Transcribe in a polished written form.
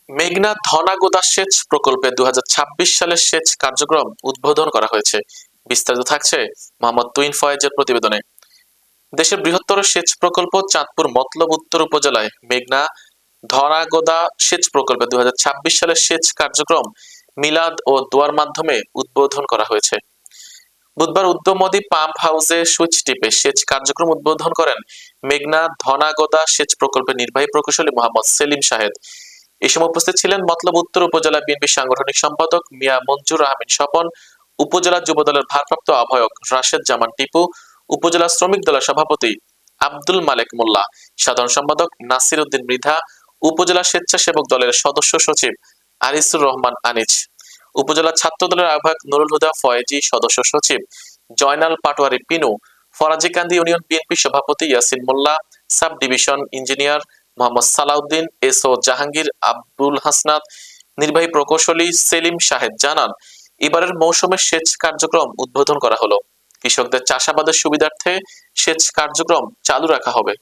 মেঘনা ধনাগোদা সেচ প্রকল্পে ২০২৬ সালের সেচ কার্যক্রম উদ্বোধন করা হয়েছে। বিস্তারিত থাকছে মোহাম্মদ তুইন ফয়েজের প্রতিবেদনে। দেশের বৃহত্তর সেচ প্রকল্প চাঁদপুর মতলব উত্তর উপজেলায় মেঘনা ধনাগোদা সেচ প্রকল্পে ২০২৬ সালের সেচ কার্যক্রম মিলাদ ও দোয়ার মাধ্যমে উদ্বোধন করা হয়েছে। বুধবার উদ্যমদী পাম্প হাউসে সুইচ টিপে সেচ কার্যক্রম উদ্বোধন করেন মেঘনা ধনাগোদা সেচ প্রকল্পের নির্বাহী প্রকৌশলী মোহাম্মদ সেলিম শাহেদ। এই সময় উপস্থিত ছিলেন মতলব উত্তর উপজেলা বিএনপি সাংগঠনিক সম্পাদক মিয়া মঞ্জুর আহমেদ স্বপন, উপজেলা যুবদলের ভারপ্রাপ্ত আহ্বায়ক রাশেদ জামান টিপু, উপজেলা শ্রমিক দলের সভাপতি আব্দুল মালেক মোল্লা, সাধারণ সম্পাদক নাসির উদ্দিন মৃধা, উপজেলা স্বেচ্ছাসেবক দলের সদস্য সচিব আনিসুর রহমান আনিস, উপজেলা ছাত্র দলের আহ্বায়ক নুরুল হুদা ফয়েজি, সদস্য সচিব জয়নাল পাটোয়ারি পিনু, ফরাজিকান্দি ইউনিয়ন বিএনপি সভাপতি Yasin Molla, sub division engineer Mohammad Salauddin, SO Jahangir, Abdul Hasnat, নির্বাহী প্রকৌশলী সেলিম শাহেদ জানান, এবারের মৌসুমে সেচ কার্যক্রম উদ্বোধন করা হলো। কৃষকদের চাষাবাদের সুবিধার্থে সেচ কার্যক্রম চালু রাখা হবে।